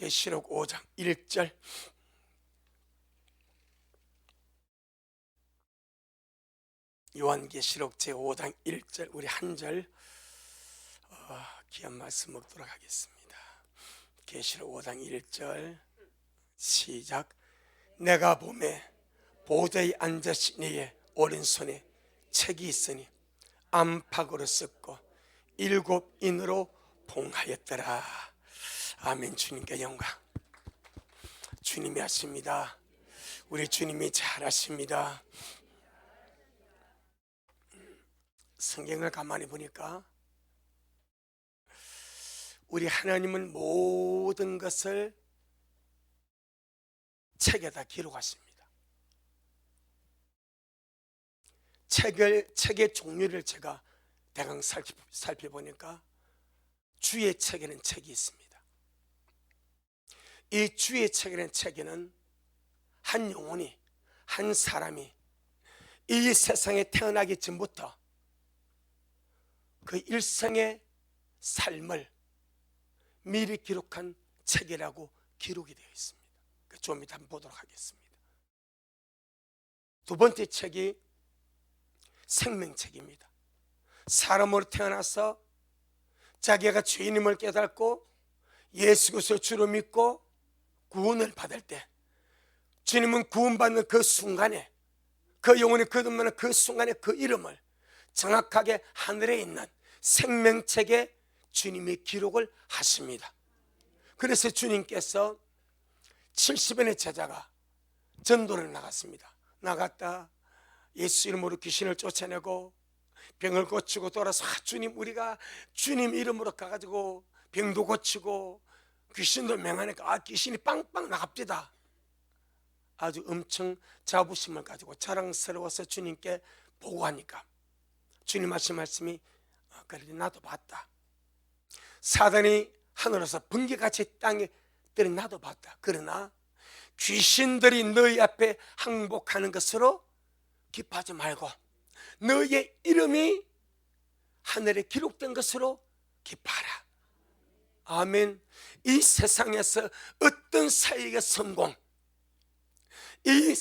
계시록 5장 1절. 요한계시록 제5장 1절, 우리 한 절 귀한 말씀 먹도록 하겠습니다. 계시록 5장 1절 시작. 내가 보매 보좌에 앉으신 이의 오른손에 책이 있으니 안팎으로 썼고 7인으로 봉하였더라. 아멘. 주님께 영광. 주님이 하십니다. 우리 주님이 잘하십니다. 성경을 가만히 보니까 우리 하나님은 모든 것을 책에다 기록하십니다. 책의 종류를 제가 대강 살펴보니까 주의 책에는 책이 있습니다. 이 주의 책에는 책에는 한 영혼이, 한 사람이 이 세상에 태어나기 전부터 그 일생의 삶을 미리 기록한 책이라고 기록이 되어 있습니다. 좀 이따 한번 보도록 하겠습니다. 두 번째 책이 생명책입니다. 사람으로 태어나서 자기가 죄인임을 깨닫고 예수 그리스도를 주로 믿고 구원을 받을 때, 주님은 구원받는 그 순간에, 그 영혼이 거듭나는 그 순간에 그 이름을 정확하게 하늘에 있는 생명책에 주님이 기록을 하십니다. 그래서 주님께서 70인의 제자가 전도를 나갔다 예수 이름으로 귀신을 쫓아내고 병을 고치고 돌아서 주님, 우리가 주님 이름으로 가가지고 병도 고치고 귀신도 맹하니까 귀신이 빵빵 나갑니다. 아주 엄청 자부심을 가지고 자랑스러워서 주님께 보고하니까 주님 하신 말씀이 그래 나도 봤다. 사단이 하늘에서 번개같이 땅에 떨어 나도 봤다. 그러나 귀신들이 너희 앞에 항복하는 것으로 기뻐하지 말고 너희의 이름이 하늘에 기록된 것으로 기뻐하라. 아멘. 이 세상에서 어떤 사역의 성공, 이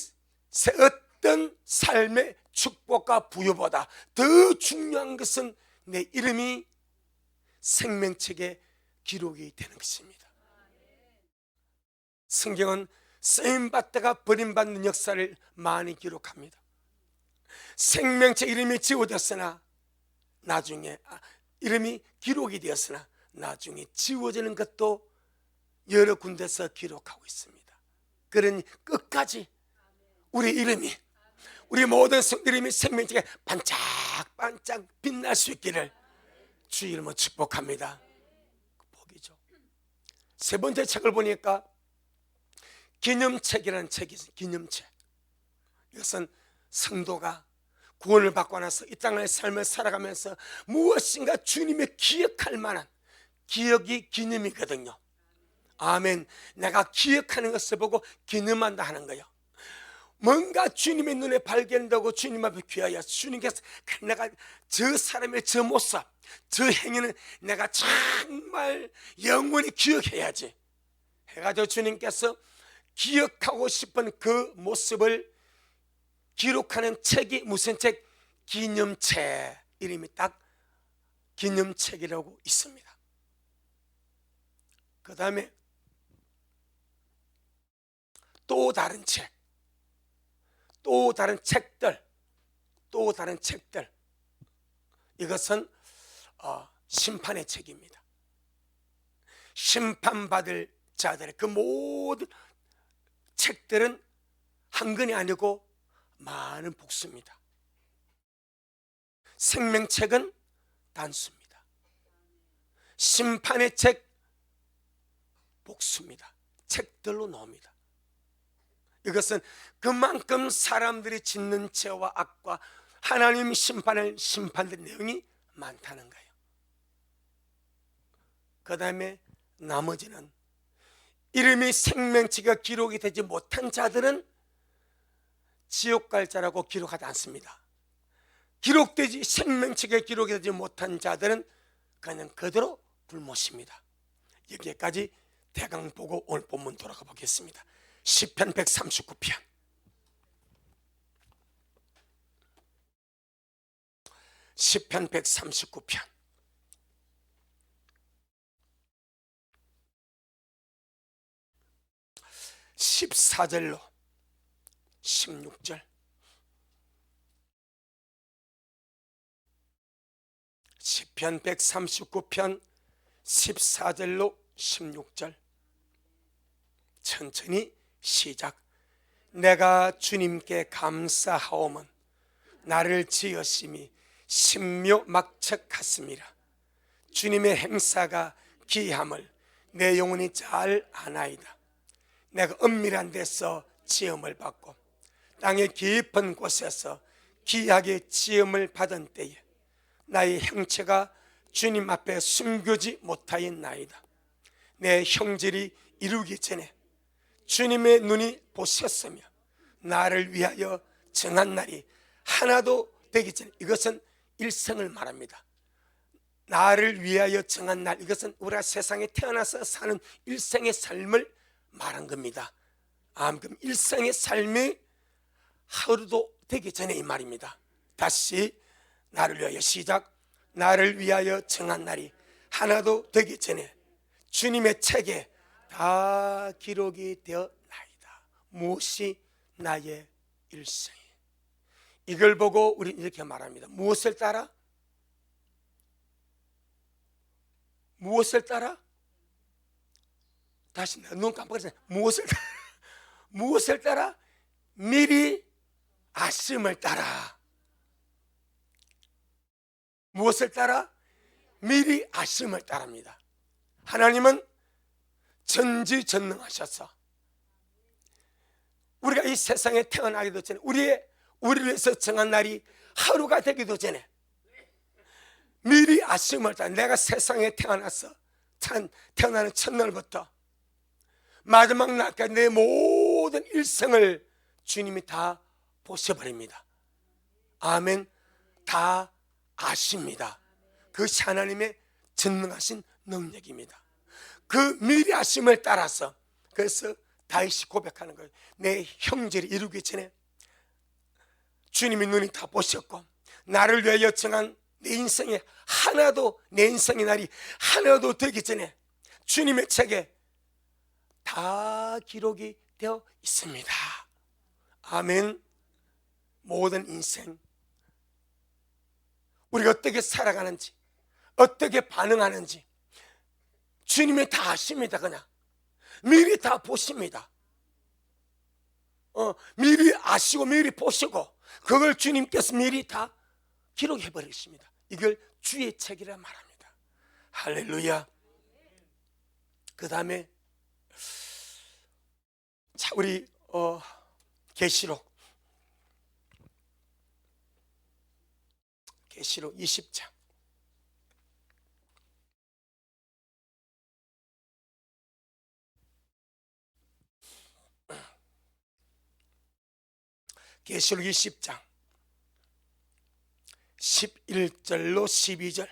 어떤 삶의 축복과 부여보다 더 중요한 것은 내 이름이 생명책에 기록이 되는 것입니다. 성경은 쓰임받다가 버림받는 역사를 많이 기록합니다. 생명책 이름이 지워졌으나 나중에 이름이 기록이 되었으나 나중에 지워지는 것도 여러 군데서 기록하고 있습니다. 그러니 끝까지 우리 이름이, 우리 모든 이름이 생명책에 반짝반짝 빛날 수 있기를 주 이름으로 축복합니다. 복이죠. 세 번째 책을 보니까 기념책이라는 책이 있어요. 기념책. 이것은 성도가 구원을 받고 나서 이 땅의 삶을 살아가면서 무엇인가 주님의 기억할 만한 기억이 기념이거든요. 아멘. 내가 기억하는 것을 보고 기념한다 하는 거예요. 뭔가 주님의 눈에 발견되고 주님 앞에 귀하여 주님께서 내가 저 사람의 저 모습, 저 행위는 내가 정말 영원히 기억해야지 해가지고 주님께서 기억하고 싶은 그 모습을 기록하는 책이 무슨 책? 기념책. 이름이 딱 기념책이라고 있습니다. 그 다음에 또 다른 책, 또 다른 책들, 이것은 심판의 책입니다. 심판받을 자들의 그 모든 책들은 한 권이 아니고 많은 복수입니다. 생명책은 단수입니다. 심판의 책 복수입니다. 책들로 나옵니다. 이것은 그만큼 사람들이 짓는 죄와 악과 하나님 심판할 심판의 내용이 많다는 거예요. 그 다음에 나머지는 이름이 생명책에 기록이 되지 못한 자들은 지옥 갈 자라고 기록하지 않습니다. 기록되지 생명책에 기록이 되지 못한 자들은 그냥 그대로 불못입니다. 여기까지 대강 보고 오늘 본문 돌아가 보겠습니다. 시편 139편 시편 139편 14절로 16절 시편 139편 14절로 16절 천천히 시작. 내가 주님께 감사하오면 나를 지으심이 신묘막측하심이라. 주님의 행사가 기이함을 내 영혼이 잘 아나이다. 내가 은밀한 데서 지음을 받고 땅의 깊은 곳에서 기이하게 지음을 받은 때에 나의 형체가 주님 앞에 숨기지 못하였나이다. 내 형질이 이루기 전에 주님의 눈이 보셨으며 나를 위하여 정한 날이 하나도 되기 전에, 이것은 일생을 말합니다. 나를 위하여 정한 날, 이것은 우리가 세상에 태어나서 사는 일생의 삶을 말한 겁니다. 그럼 일생의 삶이 하루도 되기 전에 이 말입니다. 다시 나를 위하여 시작. 나를 위하여 정한 날이 하나도 되기 전에 주님의 책에 다 기록이 되었나이다. 무엇이 나의 일생이. 이걸 보고 우리는 이렇게 말합니다. 무엇을 따라? 무엇을 따라? 다시 눈 깜빡했어요. 무엇을 따라? 무엇을 따라? 미리 아심을 따라. 무엇을 따라? 미리 아심을 따릅니다. 하나님은 전지전능하셔서 우리가 이 세상에 태어나기도 전에 우리를 위해서 정한 날이 하루가 되기도 전에 미리 아심을 따라, 내가 세상에 태어나는 첫날부터 마지막 날까지 내 모든 일생을 주님이 다 보셔버립니다. 아멘. 다 아십니다. 그것이 하나님의 전능하신 능력입니다. 그 미리 아심을 따라서, 그래서 다윗이 고백하는 거예요. 내 형제를 이루기 전에 주님의 눈이 다 보셨고 나를 위하여 정한 내 인생의 날이 하나도 되기 전에 주님의 책에 다 기록이 되어 있습니다. 아멘. 모든 인생, 우리가 어떻게 살아가는지, 어떻게 반응하는지 주님이 다 아십니다. 그냥 미리 다 보십니다. 미리 아시고 미리 보시고 그걸 주님께서 미리 다 기록해 버리십니다. 이걸 주의 책이라 말합니다. 할렐루야. 그 다음에 자, 우리 계시록 20장 계시록 20장 11절로 12절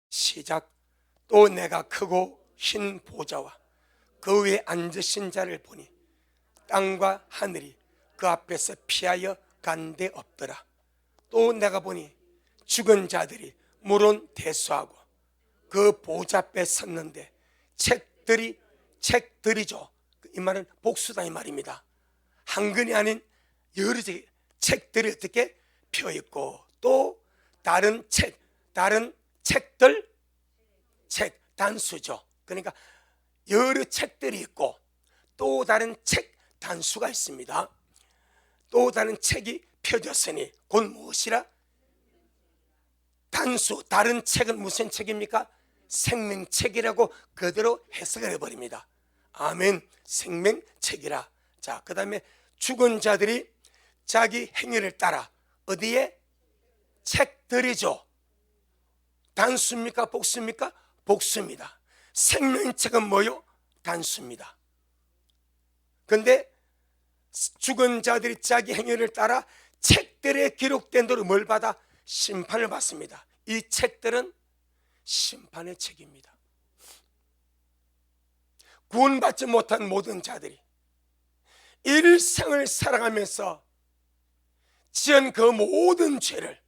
시작. 또 내가 크고 흰 보좌와 그 위에 앉으신 자를 보니 땅과 하늘이 그 앞에서 피하여 간 데 없더라. 또 내가 보니 죽은 자들이 물론 대수하고 그 보좌 앞에 섰는데 책들이죠. 이 말은 복수다 이 말입니다. 한 권이 아닌 여러 책들이 어떻게 펴있고, 또 다른 책들, 단수죠. 그러니까 여러 책들이 있고 또 다른 책 단수가 있습니다. 또 다른 책이 펴졌으니 곧 무엇이라? 단수, 다른 책은 무슨 책입니까? 생명책이라고 그대로 해석을 해버립니다. 아멘. 생명책이라. 자, 그 다음에 죽은 자들이 자기 행위를 따라 어디에? 책들이죠. 단수입니까? 복수입니까? 복수입니다. 생명책은 뭐요? 단수입니다. 그런데 죽은 자들이 자기 행위를 따라 책들에 기록된 대로 뭘 받아? 심판을 받습니다. 이 책들은 심판의 책입니다. 구원받지 못한 모든 자들이 일생을 살아가면서 지은 그 모든 죄를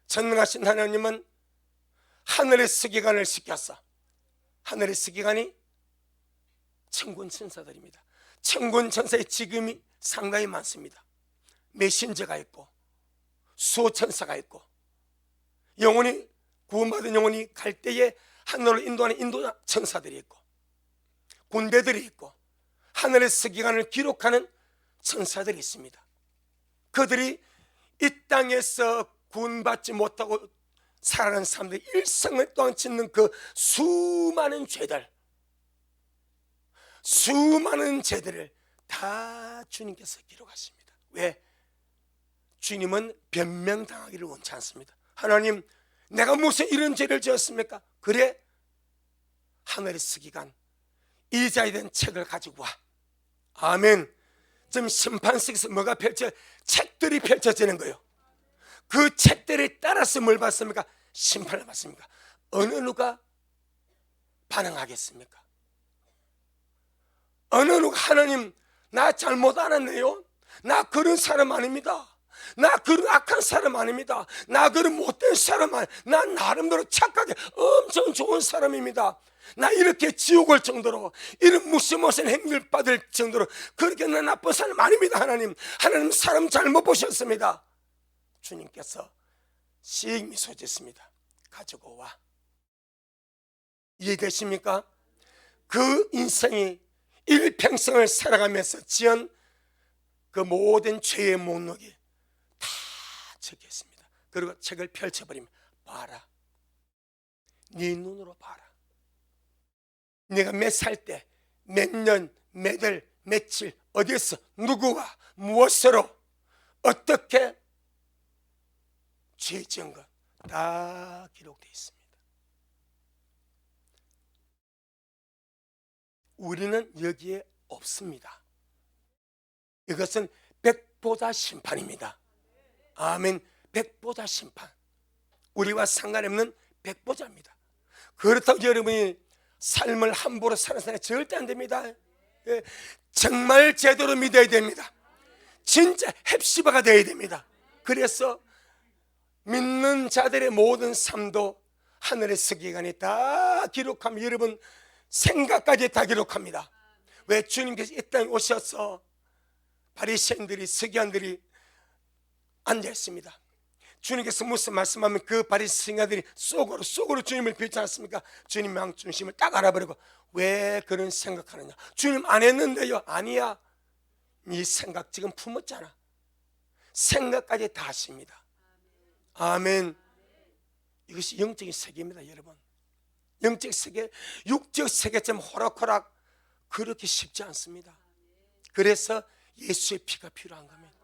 전능하신 하나님은 하늘의 서기관을 시켜서, 하늘의 서기관이 천군 천사들입니다. 천군 천사의 직임이 상당히 많습니다. 메신저가 있고 수호천사가 있고, 영혼이 구원받은 영혼이 갈 때에 하늘로 인도하는 인도 천사들이 있고, 군대들이 있고, 하늘의 서기관을 기록하는 천사들이 있습니다. 그들이 이 땅에서 구원받지 못하고 살아가는 사람들이 일생을 동안 짓는 그 수많은 죄들, 수많은 죄들을 다 주님께서 기록하십니다. 왜? 주님은 변명당하기를 원치 않습니다. 하나님, 내가 무슨 이런 죄를 지었습니까? 그래, 하늘의 서기관 이자에 대한 책을 가지고 와. 아멘. 지금 심판석에서 뭐가 책들이 펼쳐지는 거예요. 그 책들에 따라서 뭘 받습니까? 심판을 받습니까? 어느 누가 반응하겠습니까? 어느 누가 하나님, 나 잘못 알았네요, 나 그런 사람 아닙니다, 나 그런 악한 사람 아닙니다, 나 그런 못된 사람 아닙니다, 난 나름대로 착하게 엄청 좋은 사람입니다, 나 이렇게 지옥 올 정도로 이런 무시무시한 행위를 받을 정도로 그렇게 나 나쁜 사람 아닙니다. 하나님 사람 잘못 보셨습니다. 주님께서 씩 미소 짓습니다. 가지고 와. 이해되십니까? 그 인생이 일평생을 살아가면서 지은 그 모든 죄의 목록이 다 적혀 있습니다. 그리고 책을 펼쳐버리면, 봐라, 네 눈으로 봐라. 네가 몇 살 때, 몇 년, 몇 월, 며칠, 어디에서, 누구와, 무엇으로, 어떻게 죄 지은 것 다 기록되어 있습니다. 우리는 여기에 없습니다. 이것은 백보자 심판입니다. 아멘. 백보자 심판, 우리와 상관없는 백보자입니다. 그렇다고 여러분이 삶을 함부로 사는 사람이 절대 안 됩니다. 정말 제대로 믿어야 됩니다. 진짜 헵시바가 되어야 됩니다. 그래서 믿는 자들의 모든 삶도 하늘의 서기관이 다 기록하면, 여러분 생각까지 다 기록합니다. 왜? 주님께서 이 땅에 오셔서 바리새인들이, 서기관들이 앉아있습니다. 주님께서 무슨 말씀하면 그 바리새인들이 속으로 주님을 비웃지 않습니까? 주님 양중심을 딱 알아버리고, 왜 그런 생각하느냐, 주님 안 했는데요. 아니야, 네 생각 지금 품었잖아. 생각까지 다 하십니다. 아멘. 이것이 영적인 세계입니다. 여러분, 영적 세계, 육적 세계처럼 호락호락 그렇게 쉽지 않습니다. 그래서 예수의 피가 필요한 겁니다.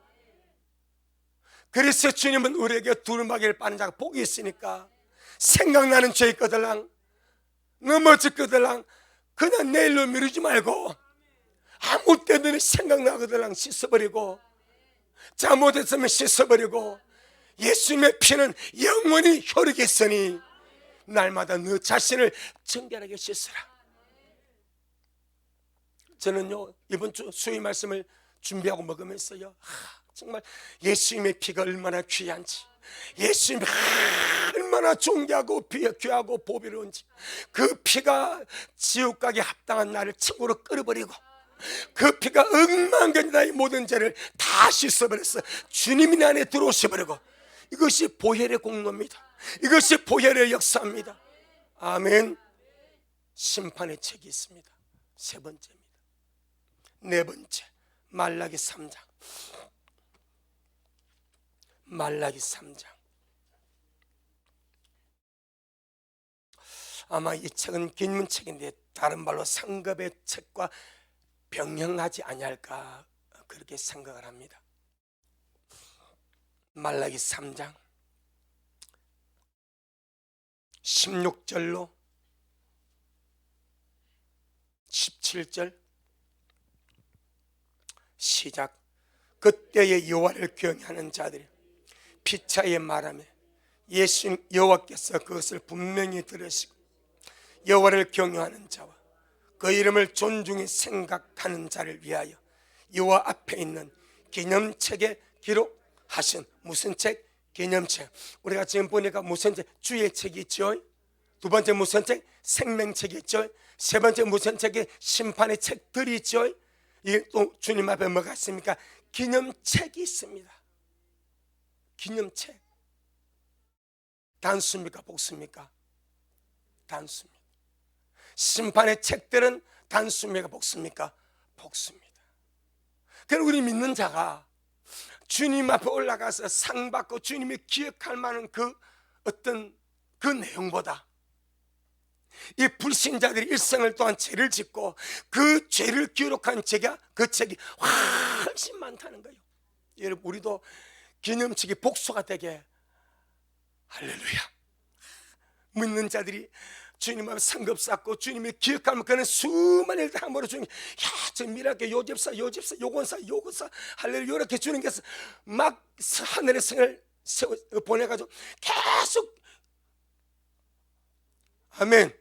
그래서 주님은 우리에게 두루마기를 빠는 자가 복이 있으니까, 생각나는 죄 있거들랑, 넘어졌거들랑, 그냥 내일로 미루지 말고 아무 때든 생각나거들랑 씻어버리고, 잘못했으면 씻어버리고, 예수님의 피는 영원히 효력이 있으니 날마다 너 자신을 정결하게 씻으라. 저는요, 이번 주 수요 말씀을 준비하고 먹으면서요, 정말 예수님의 피가 얼마나 귀한지, 예수님이 얼마나 존귀하고 귀하고 보배로운지, 그 피가 지옥 가기 합당한 나를 친구로 끌어버리고, 그 피가 억만견 나의 모든 죄를 다 씻어버렸어. 주님이 내 안에 들어오셔버리고, 이것이 보혈의 공로입니다. 이것이 보혈의 역사입니다. 아멘. 심판의 책이 있습니다. 세 번째입니다. 네 번째, 말라기 3장. 말라기 3장. 아마 이 책은 긴 책인데 다른 말로 상급의 책과 병행하지 아니할까 그렇게 생각을 합니다. 말라기 3장 16절로 17절 시작. 그때의 여호와를 경외하는 자들이 피차에 말하며 예수 여호와께서 그것을 분명히 들으시고 여호와를 경외하는 자와 그 이름을 존중히 생각하는 자를 위하여 여호와 앞에 있는 기념책에 기록하신 무슨 책? 기념책. 우리가 지금 보니까 무슨 책? 주의 책이 있죠. 두 번째 무슨 책? 생명책이 있죠. 세 번째 무슨 책이? 심판의 책들이 있죠. 이게 또 주님 앞에 뭐가 있습니까? 기념책이 있습니다. 기념책. 단수입니까? 복수입니까? 단수입니다. 심판의 책들은 단수입니까? 복수입니까? 복수입니다. 그럼 우리 믿는 자가 주님 앞에 올라가서 상 받고 주님이 기억할 만한 그 어떤 그 내용보다 이 불신자들이 일생을 동안 죄를 짓고 그 죄를 기록한 책이 그 책이 훨씬 많다는 거예요. 여러분, 우리도 기념책이 복수가 되게 할렐루야. 믿는 자들이 주님 앞에 상급 쌓고 주님이 기억하면 그는 수많은 일들 함부로 주님, 저 미라게 요집사 요건사 할렐루야 이렇게 주는 게 막 하늘의 성을 보내가지고 계속 아멘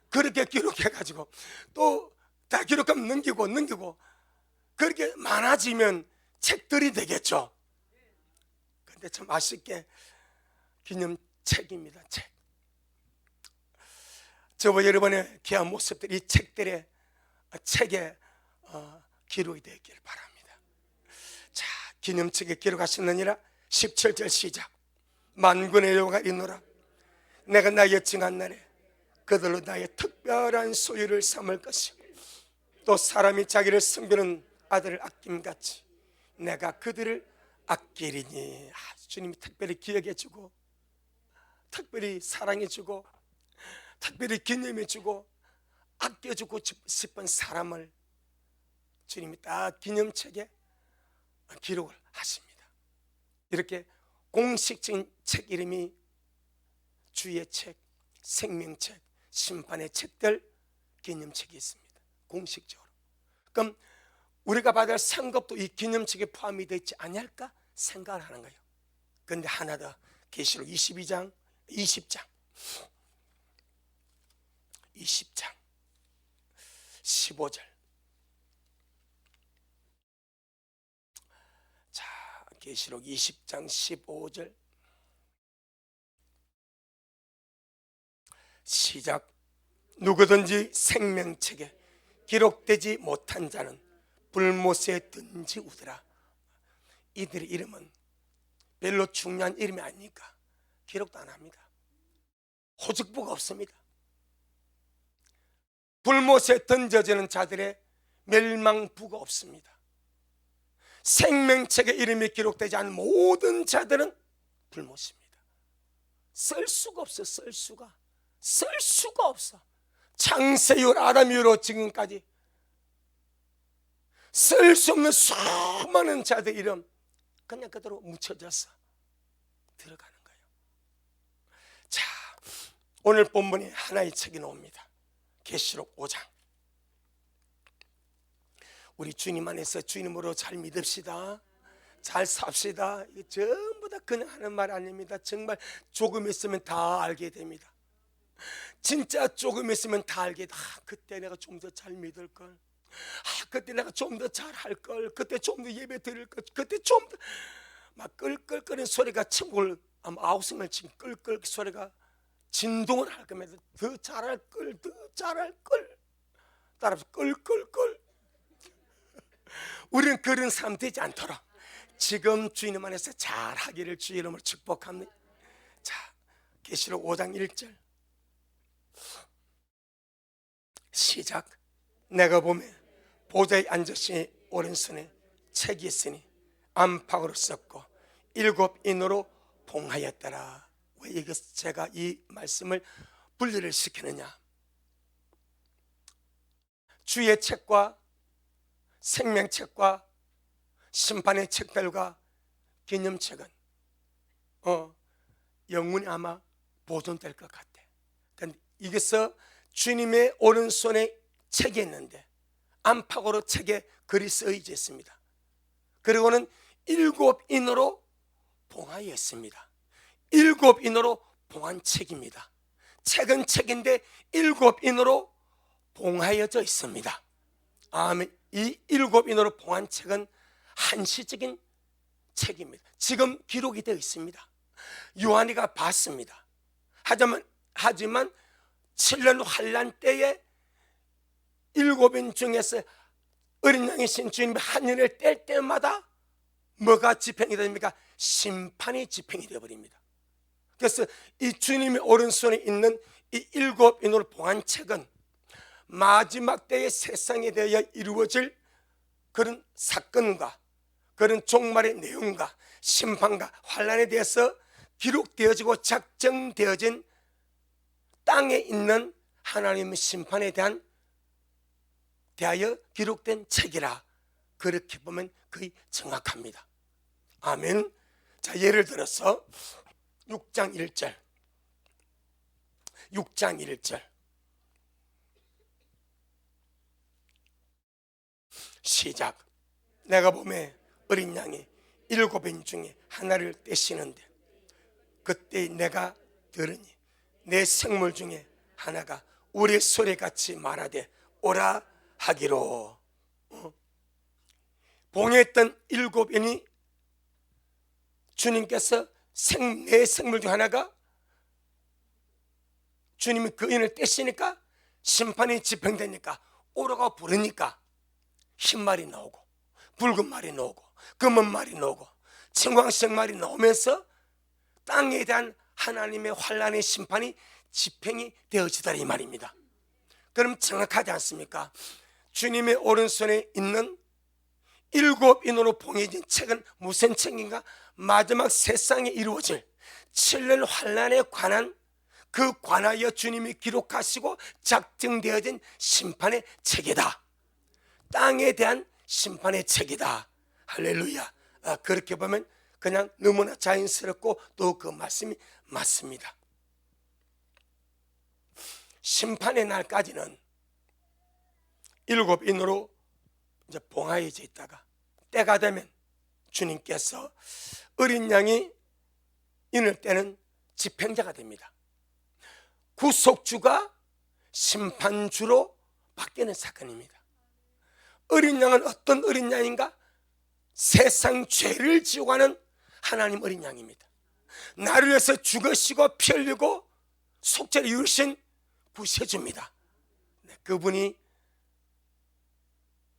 그렇게 기록해가지고 또 다 기록하면 넘기고 그렇게 많아지면 책들이 되겠죠. 근데 참 아쉽게 기념책입니다. 책. 저와 여러분의 귀한 모습들이 이 책에 기록이 되길 바랍니다. 자, 기념책에 기록하시느니라. 17절 시작. 만군의 여호와가 이노라. 내가 나의 증한 날에 그들로 나의 특별한 소유를 삼을 것이고 또 사람이 자기를 섬기는 아들을 아낌같이 내가 그들을 아끼리니. 주님이 특별히 기억해주고 특별히 사랑해주고 특별히 기념해주고 아껴주고 싶은 사람을 주님이 딱 기념책에 기록을 하십니다. 이렇게 공식적인 책 이름이 주의 책, 생명책, 심판의 책들 기념책이 있습니다. 공식적으로. 그럼 우리가 받을 상급도 이 기념책에 포함이 되어 있지 아니할까 생각을 하는 거예요. 그런데 하나 더, 계시록 20장 15절. 자, 계시록 20장 15절 시작. 누구든지 생명책에 기록되지 못한 자는 불못에 던지우더라. 이들의 이름은 별로 중요한 이름이 아니니까 기록도 안 합니다. 호적부가 없습니다. 불못에 던져지는 자들의 멸망부가 없습니다. 생명책에 이름이 기록되지 않은 모든 자들은 불못입니다. 쓸 수가 없어. 쓸 수가 없어. 창세 이후 아담 이후로 지금까지 쓸 수 없는 수많은 자들 이름 그냥 그대로 묻혀져서 들어가는 거예요. 자, 오늘 본문에 하나의 책이 나옵니다. 계시록 5장. 우리 주님 안에서 주님으로 잘 믿읍시다. 잘 삽시다. 이게 전부 다 그냥 하는 말 아닙니다. 정말 조금 있으면 다 알게 됩니다. 진짜 조금 있으면 다 알게 돼. 그때 내가 좀 더 잘 믿을 걸. 그때 내가 좀 더 잘 할 걸. 그때 좀 더 예배 드릴 걸. 그때 좀 더 막 끌끌거리는 소리가 천국을 아마 아우성을 치면 끌끌 소리가 진동을 할 겁니다. 더 잘할 걸, 더 잘할 걸. 따라서 끌끌끌. 우리는 그런 사람 되지 않도록 지금 주님 안에서 잘하기를 주의 이름으로 축복합니다. 자, 계시록 5장 1절 시작. 내가 보매 보좌에 앉으신 오른손에 책이 있으니 안팎으로 썼고 7인으로 봉하였더라. 왜 이것 제가 이 말씀을 분리를 시키느냐? 주의 책과 생명책과 심판의 책들과 기념책은 영원히 아마 보존될 것 같아. 그런데 이게서 주님의 오른손에 책이 있는데 안팎으로 책에 글이 쓰여져 있습니다. 그리고는 7인으로 봉하여 있습니다. 7인으로 봉한 책입니다. 책은 책인데 7인으로 봉하여져 있습니다. 아멘. 이 7인으로 봉한 책은 한시적인 책입니다. 지금 기록이 되어 있습니다. 요한이가 봤습니다. 하지만 7년 환란 때에 7인 중에서 어린 양이신 주님이 한 년을 뗄 때마다 뭐가 집행이 됩니까? 심판이 집행이 되어버립니다. 그래서 이 주님의 오른손에 있는 이 7인으로 봉한 책은 마지막 때의 세상에 대하여 이루어질 그런 사건과 그런 종말의 내용과 심판과 환란에 대해서 기록되어지고 작정되어진 땅에 있는 하나님의 심판에 대하여 기록된 책이라, 그렇게 보면 거의 정확합니다. 아멘. 자, 예를 들어서 6장 1절 시작. 내가 보매 어린 양이 7인 중에 하나를 떼시는데 그때 내가 들으니 내 생물 중에 하나가 우리 소리같이 말하되 오라 하기로. 봉했던 7인이 주님께서 내 생물 중 하나가 주님이 그 인을 떼시니까 심판이 집행되니까 오라고 부르니까 흰 말이 나오고 붉은 말이 나오고 검은 말이 나오고青黄色 말이 나오면서 땅에 대한 하나님의 환란의 심판이 집행이 되어지더라 이 말입니다. 그럼 정확하지 않습니까? 주님의 오른손에 있는 7인으로 봉해진 책은 무슨 책인가? 마지막 세상에 이루어질 7년 환란에 관한 그 관하여 주님이 기록하시고 작정되어진 심판의 책이다. 땅에 대한 심판의 책이다. 할렐루야. 그렇게 보면 그냥 너무나 자연스럽고 또 그 말씀이 맞습니다. 심판의 날까지는 7인으로 이제 봉하여져 있다가 때가 되면 주님께서 어린 양이 인을 떼는 집행자가 됩니다. 구속주가 심판주로 바뀌는 사건입니다. 어린 양은 어떤 어린 양인가? 세상 죄를 지고 가는 하나님 어린 양입니다. 나를 위해서 죽으시고 피 흘리고 속죄를 이루신 구세주입니다. 그분이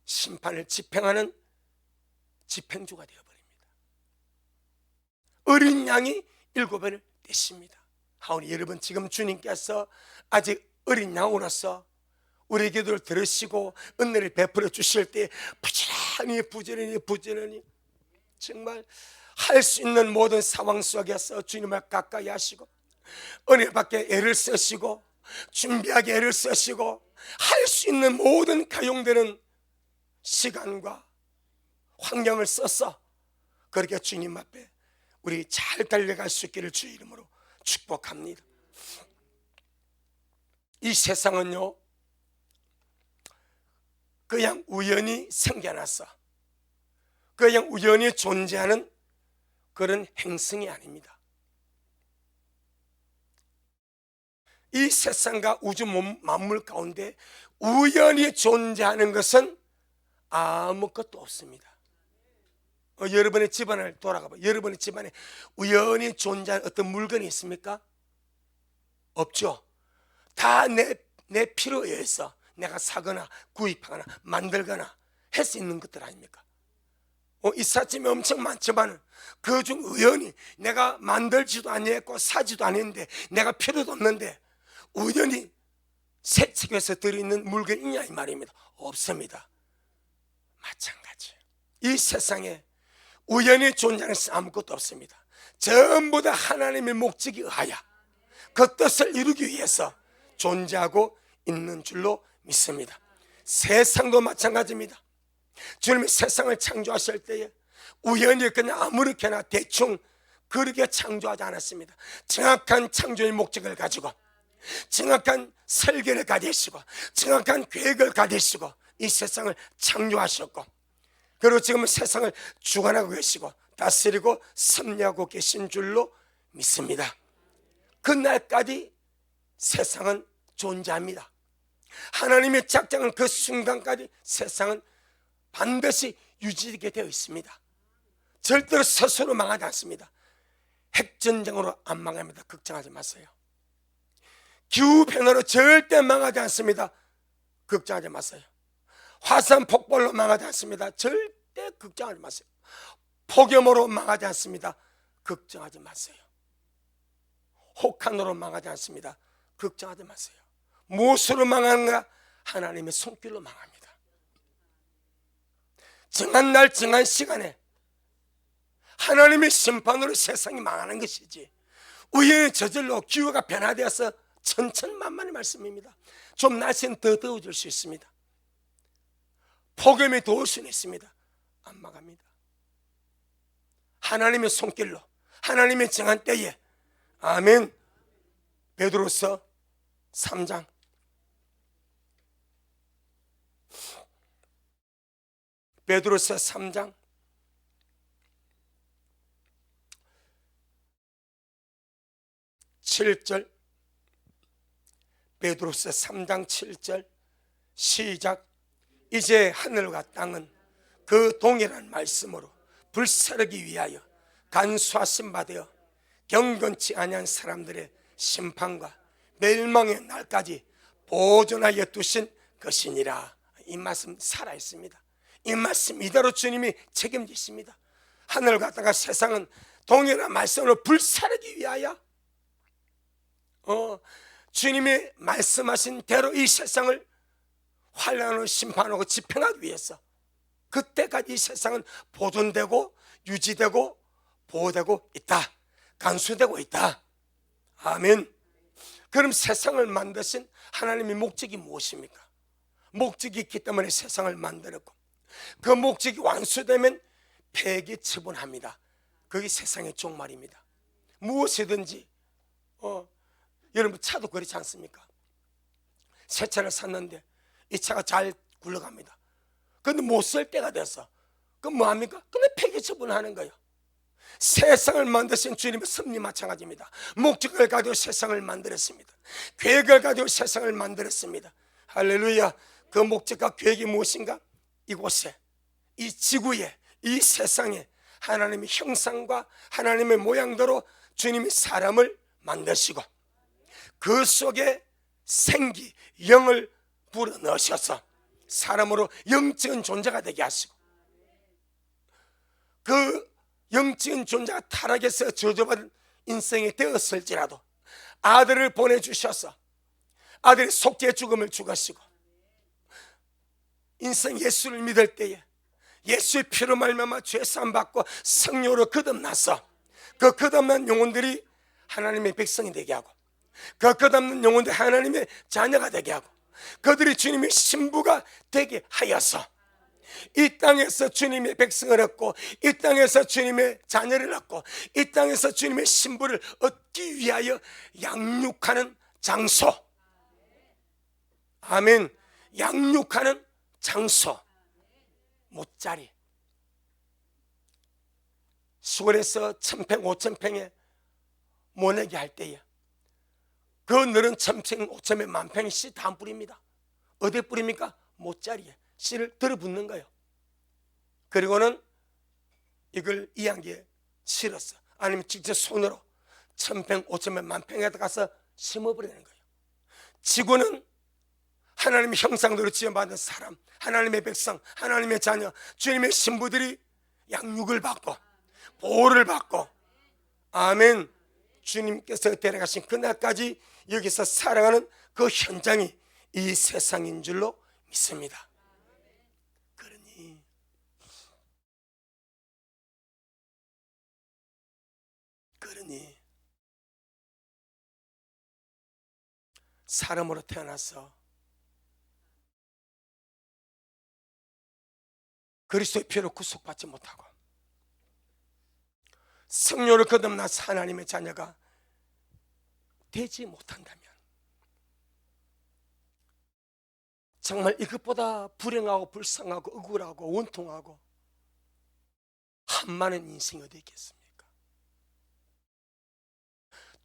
심판을 집행하는 집행주가 되어버립니다. 어린 양이 7번을 떼십니다. 하오니 여러분, 지금 주님께서 아직 어린 양으로서 우리 기도를 들으시고 은혜를 베풀어 주실 때 부지런히 정말 할 수 있는 모든 상황 속에서 주님을 가까이 하시고 은혜 받게 애를 쓰시고 준비하게 애를 쓰시고 할 수 있는 모든 가용되는 시간과 환경을 써서 그렇게 주님 앞에 우리 잘 달려갈 수 있기를 주의 이름으로 축복합니다. 이 세상은요, 그냥 우연히 생겨나서 그냥 우연히 존재하는 그런 행성이 아닙니다. 이 세상과 우주 만물 가운데 우연히 존재하는 것은 아무것도 없습니다. 여러분의 집안을 돌아가 봐요. 여러분의 집안에 우연히 존재하는 어떤 물건이 있습니까? 없죠. 다 내 필요에 의해서 내가 사거나 구입하거나 만들거나 할 수 있는 것들 아닙니까? 이삿짐이 엄청 많지만 그중 우연히 내가 만들지도 아니했고 사지도 아닌데 내가 필요도 없는데 우연히 새 책에서 들어있는 물건이 있냐 이 말입니다. 없습니다. 마찬가지예요. 이 세상에 우연히 존재하는 것은 아무것도 없습니다. 전부 다 하나님의 목적에 의하여 그 뜻을 이루기 위해서 존재하고 있는 줄로 믿습니다. 세상도 마찬가지입니다. 주님이 세상을 창조하실 때에 우연히 그냥 아무렇게나 대충 그렇게 창조하지 않았습니다. 정확한 창조의 목적을 가지고 정확한 설계를 가지시고 정확한 계획을 가지시고 이 세상을 창조하셨고, 그리고 지금 세상을 주관하고 계시고 다스리고 섭리하고 계신 줄로 믿습니다. 그날까지 세상은 존재합니다. 하나님의 작정은 그 순간까지 세상은 반드시 유지되게 되어 있습니다. 절대로 스스로 망하지 않습니다. 핵전쟁으로 안 망합니다. 걱정하지 마세요. 기후변화로 절대 망하지 않습니다. 걱정하지 마세요. 화산 폭발로 망하지 않습니다. 절대 걱정하지 마세요. 폭염으로 망하지 않습니다. 걱정하지 마세요. 혹한으로 망하지 않습니다. 걱정하지 마세요. 무엇으로 망하는가? 하나님의 손길로 망합니다. 정한 날 정한 시간에 하나님의 심판으로 세상이 망하는 것이지, 우연히 저절로 기후가 변화되어서 천천만만의 말씀입니다. 좀 날씨는 더 더워질 수 있습니다. 폭염이 더울 수는 있습니다. 안 망합니다. 하나님의 손길로, 하나님의 정한 때에. 아멘. 베드로서 3장 베드로서 3장 7절, 베드로서 3장 7절 시작. 이제 하늘과 땅은 그 동일한 말씀으로 불사르기 위하여 간수하심 받아 경건치 아니한 사람들의 심판과 멸망의 날까지 보존하여 두신 것이니라. 이 말씀 살아있습니다. 이 말씀 이대로 주님이 책임지십니다. 하늘과 땅과 세상은 동일한 말씀으로 불사르기 위하여, 주님이 말씀하신 대로 이 세상을 환난으로 심판하고 집행하기 위해서 그때까지 이 세상은 보존되고 유지되고 보호되고 있다. 간수되고 있다. 아멘. 그럼 세상을 만드신 하나님의 목적이 무엇입니까? 목적이 있기 때문에 세상을 만들었고, 그 목적이 완수되면 폐기 처분합니다. 그게 세상의 종말입니다. 무엇이든지, 여러분 차도 그렇지 않습니까? 새 차를 샀는데 이 차가 잘 굴러갑니다. 그런데 못 쓸 때가 돼서 그럼 뭐합니까? 그냥 폐기 처분하는 거예요. 세상을 만드신 주님의 섭리 마찬가지입니다. 목적을 가지고 세상을 만들었습니다. 계획을 가지고 세상을 만들었습니다. 할렐루야. 그 목적과 계획이 무엇인가? 이곳에, 이 지구에, 이 세상에 하나님의 형상과 하나님의 모양대로 주님이 사람을 만드시고 그 속에 생기, 영을 불어넣으셔서 사람으로 영적인 존재가 되게 하시고, 그 영적인 존재가 타락해서 저주받은 인생이 되었을지라도 아들을 보내주셔서 아들의 속죄 죽음을 죽으시고, 인생 예수를 믿을 때에 예수의 피로 말미암아 죄사함 받고 성령으로 거듭나서 그 거듭난 영혼들이 하나님의 백성이 되게 하고, 그 거듭난 영혼들이 하나님의 자녀가 되게 하고, 그들이 주님의 신부가 되게 하여서 이 땅에서 주님의 백성을 얻고, 이 땅에서 주님의 자녀를 얻고, 이 땅에서 주님의 신부를 얻기 위하여 양육하는 장소. 아멘. 양육하는 장소. 못자리. 시골에서 1000평 5000평에 모내기 할 때에 그 늘은 1000평 5000평 10,000평 씨 다 안 뿌립니다. 어디에 뿌립니까? 못자리에 씨를 들어붙는 거예요. 그리고는 이걸 이양기에 실었어. 아니면 직접 손으로 1000평 5000평 10,000평에 가서 심어버리는 거예요. 지구는 하나님의 형상대로 지어받은 사람, 하나님의 백성, 하나님의 자녀, 주님의 신부들이 양육을 받고 보호를 받고, 아멘, 주님께서 데려가신 그날까지 여기서 살아가는 그 현장이 이 세상인 줄로 믿습니다. 그러니 사람으로 태어나서 그리스도의 피로 구속받지 못하고 성령으로 거듭나서 하나님의 자녀가 되지 못한다면 정말 이것보다 불행하고 불쌍하고 억울하고 원통하고 한많은 인생이 어디 있겠습니까?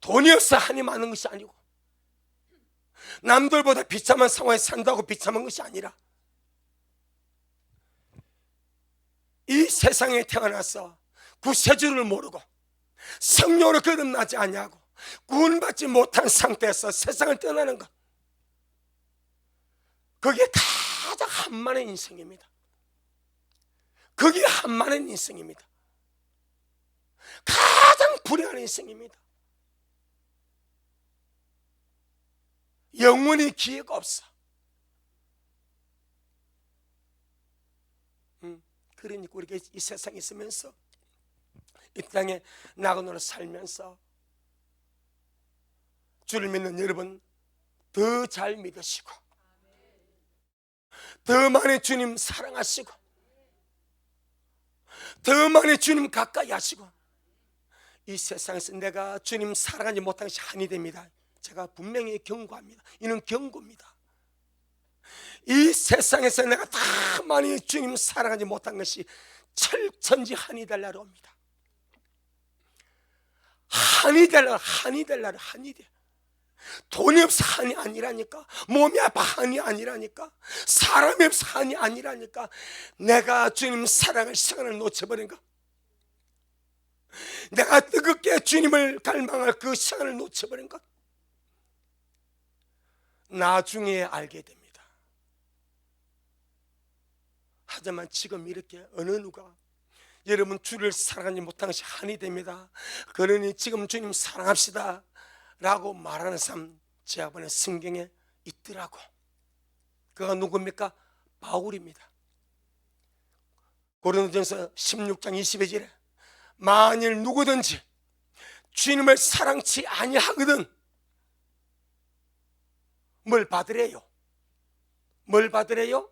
돈이 없어 한이 많은 것이 아니고, 남들보다 비참한 상황에 산다고 비참한 것이 아니라, 이 세상에 태어나서 구세주를 모르고 성령으로 거듭나지 아니하고 구원받지 못한 상태에서 세상을 떠나는 것, 그게 가장 한만한 인생입니다. 그게 한만한 인생입니다. 가장 불행한 인생입니다. 영원히 기회가 없어. 그러니까 우리가 이 세상에 있으면서, 이 땅에 나그네로 살면서 주를 믿는 여러분 더 잘 믿으시고, 더 많이 주님 사랑하시고, 더 많이 주님 가까이 하시고, 이 세상에서 내가 주님 사랑하지 못한 것이 한이 됩니다. 제가 분명히 경고합니다. 이는 경고입니다. 이 세상에서 내가 다 많이 주님 사랑하지 못한 것이 철천지 한이 될 날이 옵니다. 한이 될 날, 한이 될 날, 한이 돼. 돈이 없어 한이 아니라니까, 몸이 아파 한이 아니라니까, 사람이 없어 한이 아니라니까, 내가 주님 사랑할 시간을 놓쳐버린 것, 내가 뜨겁게 주님을 갈망할 그 시간을 놓쳐버린 것, 나중에 알게 됩니다. 하지만 지금 이렇게 어느 누가 여러분 주를 사랑하지 못한 것이 한이 됩니다. 그러니 지금 주님 사랑합시다 라고 말하는 사람 제가 보는 성경에 있더라고. 그가 누굽니까? 바울입니다. 고린도전서 16장 22절에 만일 누구든지 주님을 사랑치 아니하거든 뭘 받으래요? 뭘 받으래요?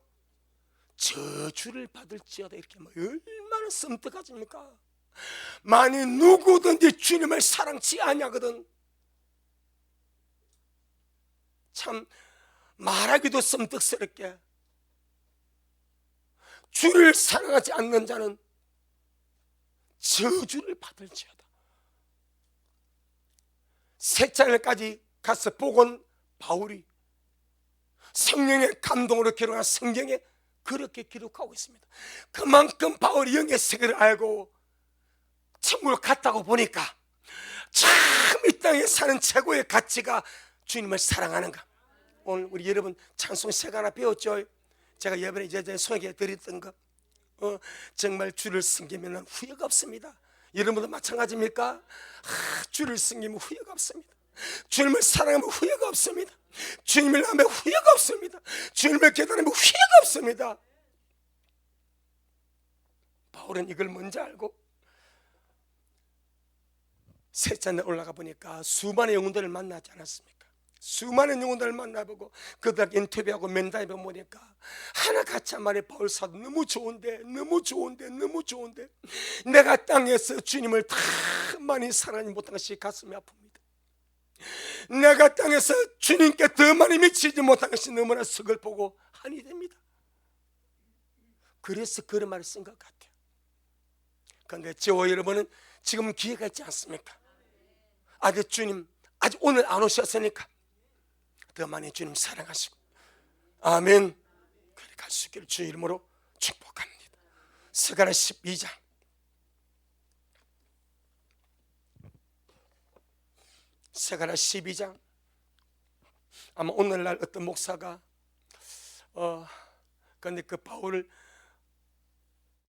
저주를 받을지어다. 이렇게 얼마나 섬뜩하십니까? 만일 누구든지 주님을 사랑치 아니하거든, 참 말하기도 섬뜩스럽게, 주를 사랑하지 않는 자는 저주를 받을지어다. 세찬을까지 가서 보곤 바울이 성령의 감동으로 기록한 성경에 그렇게 기록하고 있습니다. 그만큼 바울이 영의 세계를 알고 천국을 갔다고 보니까 참 이 땅에 사는 최고의 가치가 주님을 사랑하는가. 오늘 우리 여러분 찬송 세 하나 배웠죠? 제가 이번에 이제 소개해 드렸던 거, 정말 주를 섬기면 후회가 없습니다. 여러분도 마찬가지입니까? 주를 섬기면 후회가 없습니다. 주님을 사랑하면 후회가 없습니다. 주님을 하면 후회가 없습니다. 주님을 깨달으면 후회가 없습니다. 바울은 이걸 먼저 알고 셋째 올라가 보니까 수많은 영혼들을 만나지 않았습니까? 수많은 영혼들을 만나보고 그들 인터뷰하고 면담해 보니까 하나같이 한 말에 바울 사도 너무 좋은데, 너무 좋은데, 너무 좋은데 내가 땅에서 주님을 다 많이 사랑하지 못한 것이 가슴이 아픕니다. 내가 땅에서 주님께 더 많이 미치지 못한 것이 너무나 서글프고 한이 됩니다. 그래서 그런 말을 쓴 것 같아요. 그런데 저와 여러분은 지금 기회가 있지 않습니까? 아직 주님 아직 오늘 안 오셨으니까 더 많이 주님 사랑하시고, 아멘, 그렇게 갈 수 있기를 주의 이름으로 축복합니다. 스가랴 12장 스가랴 12장, 아마 오늘날 어떤 목사가 근데 그 바울을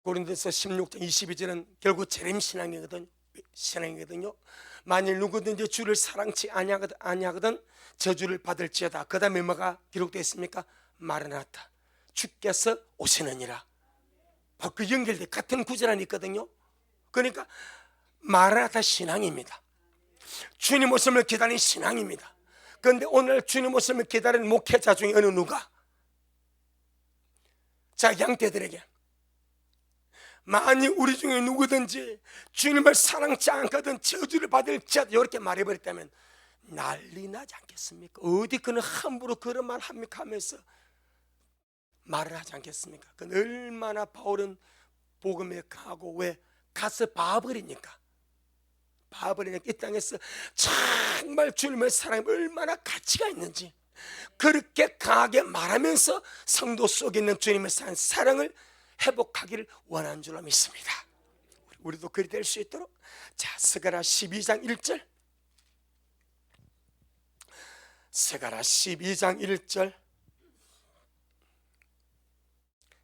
고린도서 16장 22절은 결국 재림 신앙이거든요. 만일 누구든지 주를 사랑치 아니하거든 저주를 받을지어다. 그 다음에 뭐가 기록되어 있습니까? 마르나타, 주께서 오시느니라. 바로 그 연결돼 같은 구절 안에 있거든요. 그러니까 마르나타 신앙입니다. 주님 오심을 기다리는 신앙입니다. 그런데 오늘 주님 오심을 기다리는 목회자 중에 어느 누가 자 양떼들에게 만일 우리 중에 누구든지 주님을 사랑치 않거든 저주를 받을지어다 이렇게 말해버렸다면 난리 나지 않겠습니까? 어디 그는 함부로 그런 말 합니까 하면서 말을 하지 않겠습니까? 그 얼마나 바울은 복음에 가고, 왜? 가서 봐버리니까 봐버리니까 이 땅에서 정말 주님의 사랑이 얼마나 가치가 있는지 그렇게 강하게 말하면서 성도 속에 있는 주님의 사랑을 회복하기를 원하는 줄로 믿습니다. 우리도 그리 될 수 있도록. 자, 스가랴 12장 1절. 스가랴 12장 1절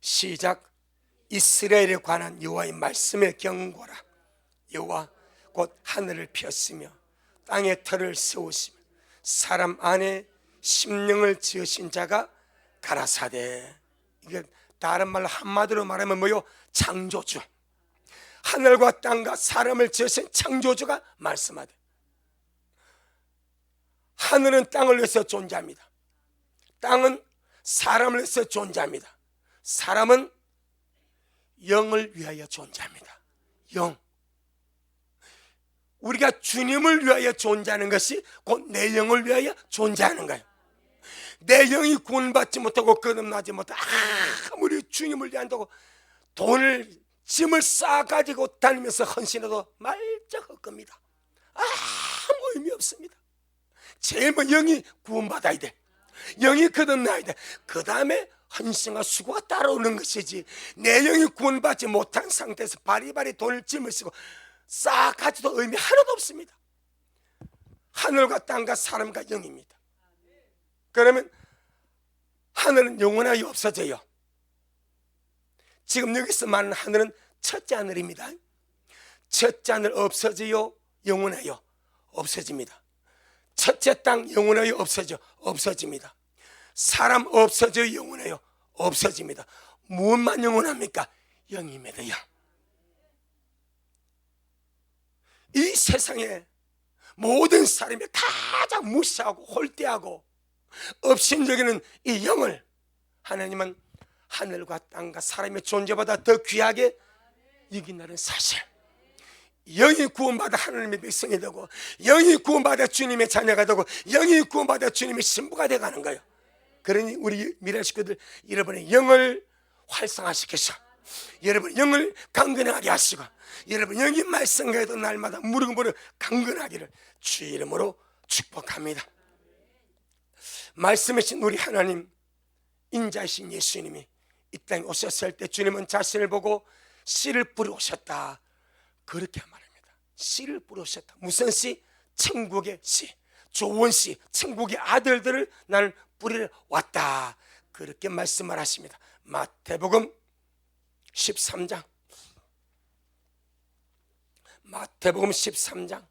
시작. 이스라엘에 관한 여호와의 말씀에 경고라. 여호와 곧 하늘을 폈으며 땅에 터를 세우시며 사람 안에 심령을 지으신 자가 가라사대. 이게 다른 말로 한마디로 말하면 뭐요? 창조주. 하늘과 땅과 사람을 지으신 창조주가 말씀하되, 하늘은 땅을 위해서 존재합니다. 땅은 사람을 위해서 존재합니다. 사람은 영을 위하여 존재합니다. 영. 우리가 주님을 위하여 존재하는 것이 곧 내 영을 위하여 존재하는 거예요. 내 영이 구원받지 못하고 거듭나지 못하고 아무리 주님을 위한다고 돈을 짐을 싸가지고 다니면서 헌신해도 말짝 헛겁니다. 아무 의미 없습니다. 제일 먼저 영이 구원받아야 돼. 영이 거듭나야 돼. 그 다음에 헌신과 수고가 따라오는 것이지, 내 영이 구원받지 못한 상태에서 바리바리 돈을 짐을 쓰고 싹 가지도 의미 하나도 없습니다. 하늘과 땅과 사람과 영입니다. 그러면 하늘은 영원하여 없어져요. 지금 여기서 말하는 하늘은 첫째 하늘입니다. 첫째 하늘 없어져요, 영원하여 없어집니다. 첫째 땅 영원하여 없어집니다. 사람 없어져요, 영원하여 없어집니다. 무엇만 영원합니까? 영입니다. 영. 이 세상에 모든 사람이 가장 무시하고 홀대하고 업신여기는 이 영을 하나님은 하늘과 땅과 사람의 존재보다 더 귀하게 여긴다는 사실. 영이 구원받아 하나님의 백성이 되고, 영이 구원받아 주님의 자녀가 되고, 영이 구원받아 주님의 신부가 되어가는 거예요. 그러니 우리 미래 식구들, 여러분의 영을 활성화시켜서 여러분 영을 강건하게 하시고, 여러분 영이 말씀과에도 날마다 무릎을 강건하기를 주의 이름으로 축복합니다. 말씀하신 우리 하나님, 인자이신 예수님이 이 땅에 오셨을 때 주님은 자신을 보고 씨를 뿌려 오셨다, 그렇게 말합니다. 씨를 뿌려 오셨다. 무슨 씨? 천국의 씨, 좋은 씨, 천국의 아들들을 나는 뿌리러 왔다, 그렇게 말씀을 하십니다. 마태복음 13장, 마태복음 13장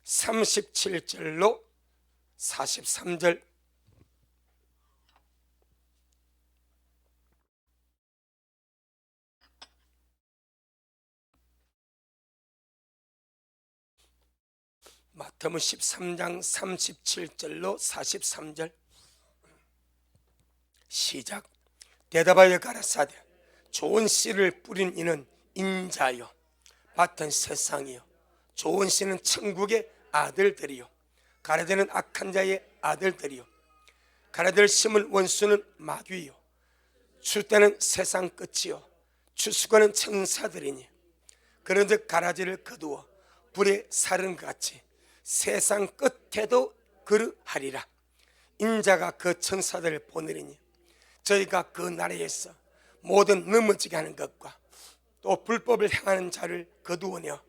37절로 43절. 마태복음 13장 37절로 43절 시작. 대답하여 가라사대, 좋은 씨를 뿌린 이는 인자요 밭은 세상이요, 좋은 씨는 천국의 아들들이요, 가라되는 악한 자의 아들들이요, 가라될 심을 원수는 마귀요, 출 때는 세상 끝이요, 추수건은 천사들이니, 그런즉 가라지를 거두어 불에 사른 것 같이 세상 끝에도 그르하리라. 인자가 그 천사들을 보내리니 저희가 그 나라에서 모든 넘어지게 하는 것과 또 불법을 행하는 자를 거두어내어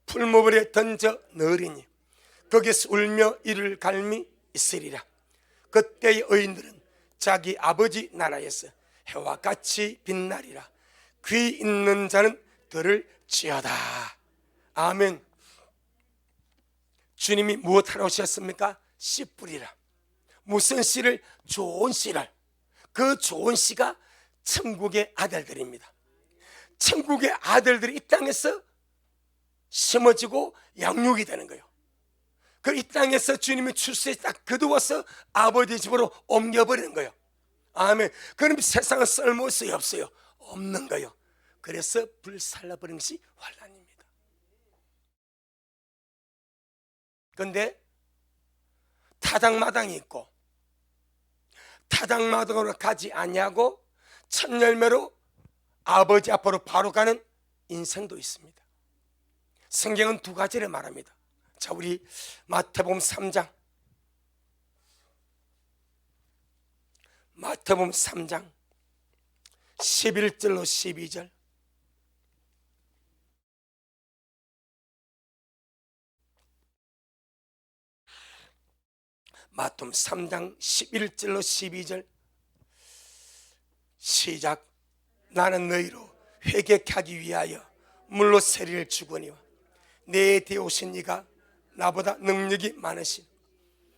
풀무불에 던져 넣으리니 거기서 울며 이를 갈미 있으리라. 그때의 의인들은 자기 아버지 나라에서 해와 같이 빛나리라. 귀 있는 자는 들을지어다. 아멘. 주님이 무엇하러 오셨습니까? 씨 뿌리라. 무슨 씨를? 좋은 씨를. 그 좋은 씨가 천국의 아들들입니다. 천국의 아들들이 이 땅에서 심어지고 양육이 되는 거예요. 그 이 땅에서 주님이 출세에 딱 거두어서 아버지 집으로 옮겨버리는 거예요. 아멘. 그럼 세상은 쓸모있어요, 없어요? 없는 거예요. 그래서 불살라버리는 것이 환난입니다. 그런데 타당마당이 있고 타당마당으로 가지 아니하고 첫 열매로 아버지 앞으로 바로 가는 인생도 있습니다. 성경은 두 가지를 말합니다. 자, 우리 마태복음 3장 11절로 12절. 마태복음 3장 11절로 12절. 시작. 나는 너희로 회개케 하기 위하여 물로 세리를 주거니와 내 뒤에 오신 이가 나보다 능력이 많으신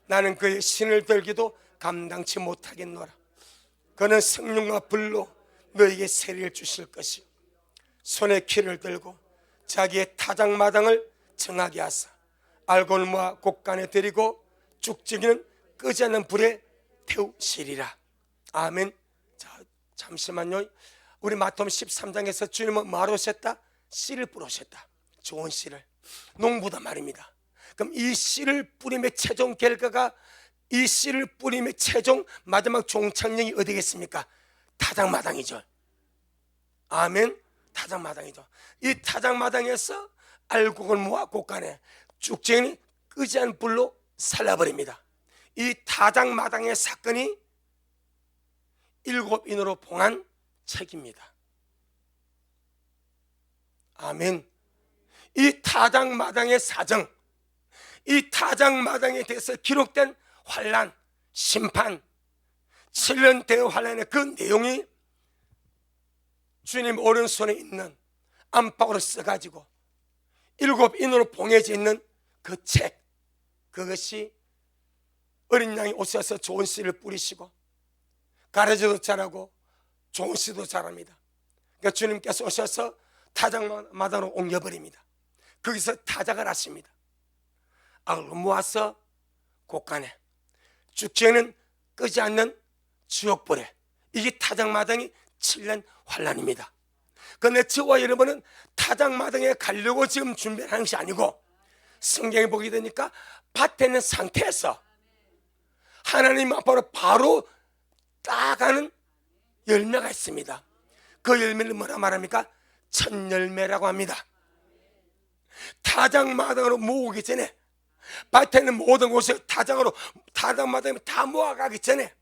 나는 그의 신을 들기도 감당치 못하겠노라. 그는 성령과 불로 너에게 세리를 주실 것이요 손에 키를 들고 자기의 타작마당을 정하게 하사 알골모아 곳간에 들이고 죽지기는 끄지 않는 불에 태우시리라. 아멘. 자, 잠시만요. 우리 마태복음 13장에서 주님은 뭐하러 오셨다? 씨를 뿌리셨다. 좋은 씨를. 농부다 말입니다. 그럼 이 씨를 뿌림의 최종 결과가, 이 씨를 뿌림의 최종 마지막 종착역이 어디겠습니까? 타작마당이죠. 아멘. 타작마당이죠. 이 타작마당에서 알곡을 모아 곳간에 쭉쟁이 끄지 않은 불로 살라버립니다. 이 타작마당의 사건이 7인으로 봉한 책입니다. 아멘. 이 타작마당의 사정, 이 타작마당에 대해서 기록된 환난, 심판, 7년 대의 환난의 그 내용이 주님 오른손에 있는 안팎으로 써가지고 7인으로 봉해져 있는 그 책, 그것이 어린 양이 오셔서 좋은 씨를 뿌리시고 가라지도 자라고 좋은 씨도 자랍니다. 그러니까 주님께서 오셔서 타작마당으로 옮겨버립니다. 거기서 타작을 하십니다. 악을 모아서 곳간에, 죽지에는 끄지 않는 지옥불에, 이게 타작마당이 7년 환난입니다. 그런데 저와 여러분은 타작마당에 가려고 지금 준비하는 것이 아니고 성경에 보게 되니까 밭에 있는 상태에서 하나님 앞으로 바로 따가는 열매가 있습니다. 그 열매를 뭐라 말합니까? 첫 열매라고 합니다. 타작마당으로 모으기 전에, 밭에 있는 모든 곳을 타작마당에 다 모아가기 전에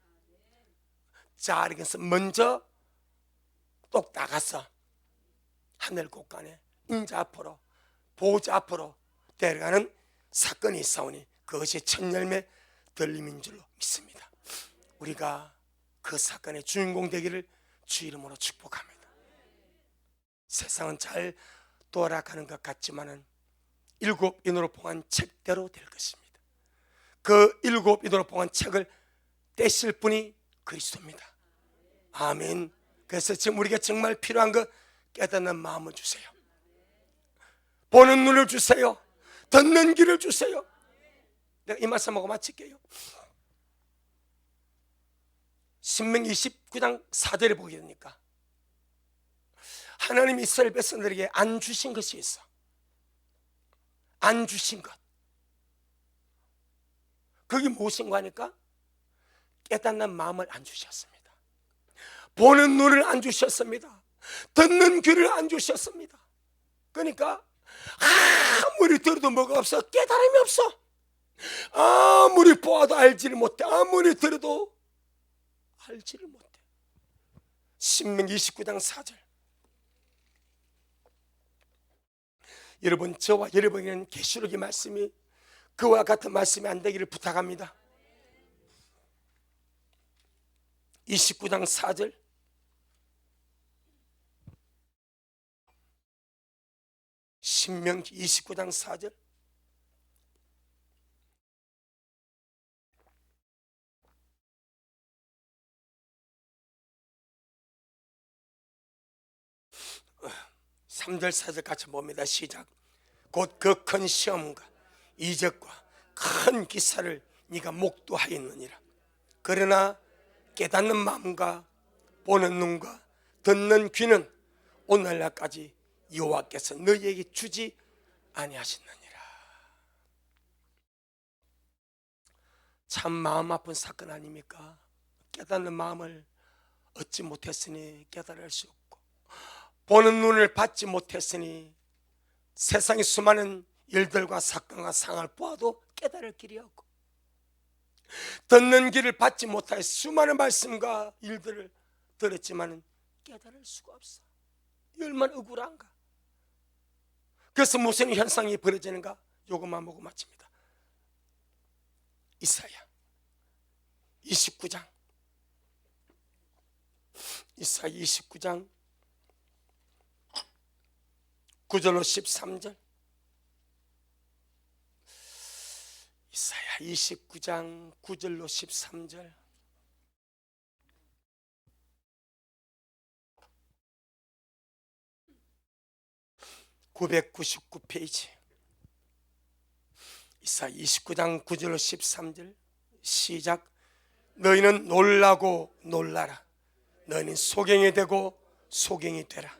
자리에서 먼저 똑 나가서 하늘 곳간에 인자 앞으로, 보호자 앞으로 데려가는 사건이 있사오니 그것이 첫 열매 들림인 줄로 믿습니다. 우리가 그 사건의 주인공 되기를 주 이름으로 축복합니다. 세상은 잘 돌아가는 것 같지만은 7인으로 봉한 책대로 될 것입니다. 그 7인으로 봉한 책을 떼실 분이 그리스도입니다. 아멘. 그래서 지금 우리가 정말 필요한 거 깨닫는 마음을 주세요. 보는 눈을 주세요. 듣는 귀를 주세요. 내가 이 말씀하고 마칠게요. 신명기 29장 4절에 보게 되니까 하나님이 이스라엘 백성들에게 안 주신 것이 있어. 안 주신 것. 그게 무엇인가 하니까 깨닫는 마음을 안 주셨습니다. 보는 눈을 안 주셨습니다. 듣는 귀를 안 주셨습니다. 그러니까 아무리 들어도 뭐가 없어. 깨달음이 없어. 아무리 보아도 알지를 못해. 아무리 들어도 알지를 못해. 신명기 29장 4절. 여러분, 저와 여러분에게는 계시록의 말씀이 그와 같은 말씀이 안 되기를 부탁합니다. 29장 4절. 신명기 29장 4절. (3절) (4절) 같이 봅니다. 시작. 곧 그 큰 시험과 이적과 큰 기사를 네가 목도하였느니라. 그러나 깨닫는 마음과 보는 눈과 듣는 귀는 오늘날까지 여호와께서 너희에게 주지 아니하셨느니라. 참 마음 아픈 사건 아닙니까? 깨닫는 마음을 얻지 못했으니 깨달을 수 없고 보는 눈을 받지 못했으니 세상의 수많은 일들과 사건과 상황을 보아도 깨달을 길이 없고, 듣는 길을 받지 못하여 수많은 말씀과 일들을 들었지만 깨달을 수가 없어. 얼마나 억울한가. 그래서 무슨 현상이 벌어지는가? 요것만 보고 마칩니다. 이사야 29장, 이사야 29장 9절로 13절. 이사야 29장 9절로 13절. (999페이지) 이사야 29장 9절로 13절 시작. 너희는 놀라고 놀라라. 너희는 소경이 되고 소경이 되라.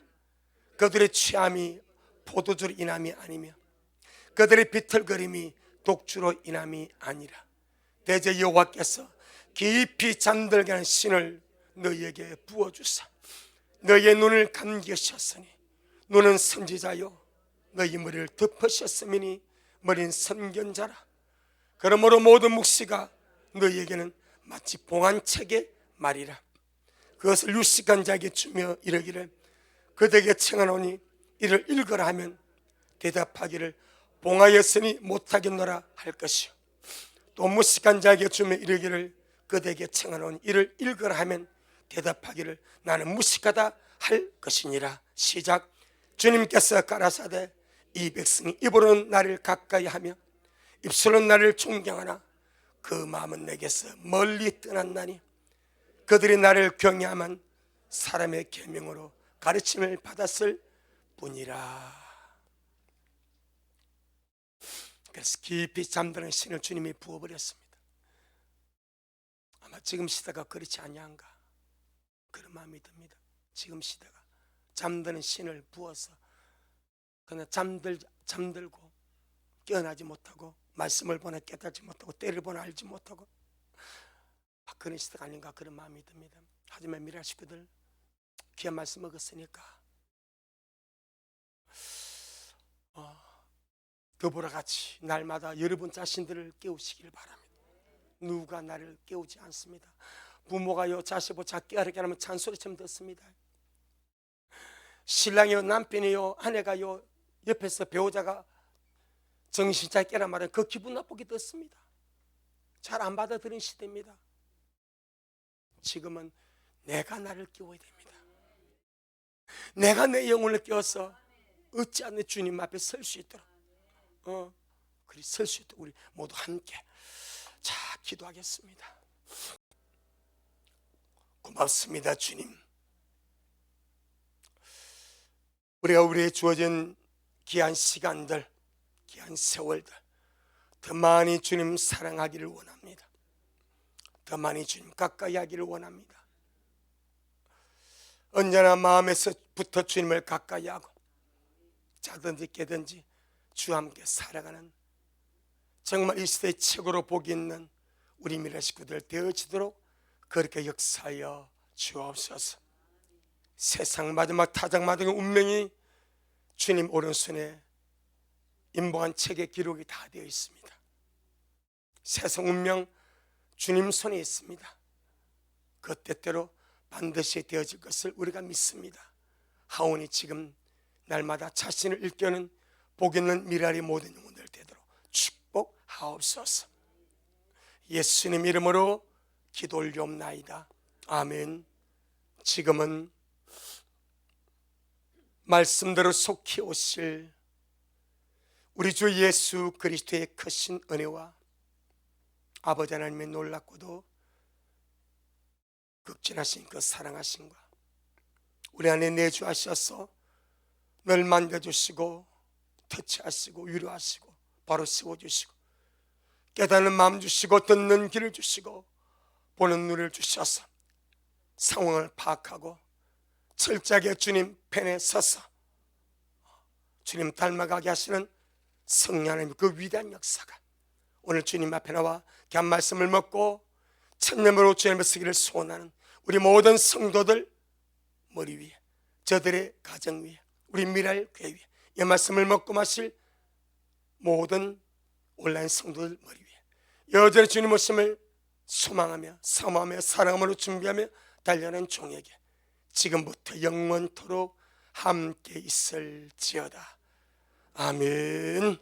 그들의 취함이 포도주로 인함이 아니며 그들의 비틀거림이 독주로 인함이 아니라 대제 여호와께서 깊이 잠들게 하는 신을 너희에게 부어주사 너희의 눈을 감기셨으니 눈은 선지자요 너희 머리를 덮으셨으니 머리는 선견자라. 그러므로 모든 묵시가 너희에게는 마치 봉안책의 말이라. 그것을 유식한 자에게 주며 이르기를 그대에게 청하노니 이를 읽으라 하면 대답하기를 봉하였으니 못하겠노라 할 것이요. 또 무식한 자에게 주며 이르기를 그대에게 청하노니 이를 읽으라 하면 대답하기를 나는 무식하다 할 것이니라. 시작. 주님께서 가라사대 이 백성이 입으로는 나를 가까이 하며 입술은 나를 존경하나 그 마음은 내게서 멀리 떠났나니 그들이 나를 경외하면 사람의 계명으로 가르침을 받았을 뿐이라. 그래서 깊이 잠드는 신을 주님이 부어버렸습니다. 아마 지금 시대가 그렇지 아니한가 그런 마음이 듭니다. 지금 시대가 잠드는 신을 부어서 그냥 잠들고 깨어나지 못하고 말씀을 보나 깨닫지 못하고 때를 보나 알지 못하고 그런 시대가 아닌가 그런 마음이 듭니다. 하지만 미라 식구들 귀한 말씀 먹었으니까 더불어 같이 날마다 여러분 자신들을 깨우시길 바랍니다. 누가 나를 깨우지 않습니다. 부모가요 자식을 자꾸 깨우게 하면 잔소리처럼 듣습니다. 신랑이요 남편이요 아내가요 옆에서 배우자가 정신 잘 깨라 말하면 그 기분 나쁘게 듣습니다. 잘 안 받아들이는 시대입니다. 지금은 내가 나를 깨워야 됩니다. 내가 내 영혼을 깨워서 어찌 않는 주님 앞에 설 수 있도록 그리 설 수 있도록 우리 모두 함께 자 기도하겠습니다. 고맙습니다 주님. 우리가 우리의 주어진 귀한 시간들 귀한 세월들 더 많이 주님 사랑하기를 원합니다. 더 많이 주님 가까이 하기를 원합니다. 언제나 마음에서부터 주님을 가까이 하고 자든지 깨든지 주와 함께 살아가는 정말 이 시대의 최고로 복이 있는 우리 미래 식구들 되어지도록 그렇게 역사하여 주옵소서. 세상 마지막 타작 마지막 운명이 주님 오른손에 임봉한 책의 기록이 다 되어 있습니다. 세상 운명 주님 손에 있습니다. 그 때때로 반드시 되어질 것을 우리가 믿습니다. 하오니 지금 날마다 자신을 일깨우는 복 있는 미랄이 모든 영혼들 되도록 축복하옵소서. 예수님 이름으로 기도 올리옵나이다. 아멘. 지금은 말씀대로 속히 오실 우리 주 예수 그리스도의 크신 은혜와 아버지 하나님의 놀랍고도 극진하신 그 사랑하심과 우리 안에 내주하셔서 늘 만져주시고 터치하시고 위로하시고 바로 세워주시고 깨닫는 마음 주시고 듣는 길을 주시고 보는 눈을 주셔서 상황을 파악하고 철저하게 주님 편에 서서 주님 닮아가게 하시는 성령 하나님의 그 위대한 역사가 오늘 주님 앞에 나와 귀한 말씀을 먹고 천년으로 주님의 쓰기를 소원하는 우리 모든 성도들 머리 위에 저들의 가정 위에, 우리 미랄 교회 위에, 이 말씀을 먹고 마실 모든 온라인 성도들 머리 위에 여전히 주님 오심을 소망하며 사모하며 사랑함으로 준비하며 달려는 종에게 지금부터 영원토록 함께 있을지어다. 아멘.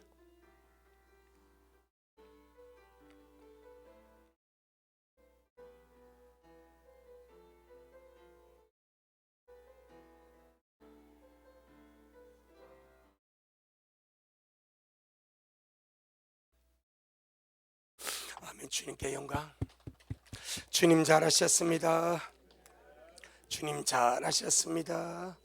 아멘. 주님께 영광. 주님 잘하셨습니다. 주님 잘하셨습니다.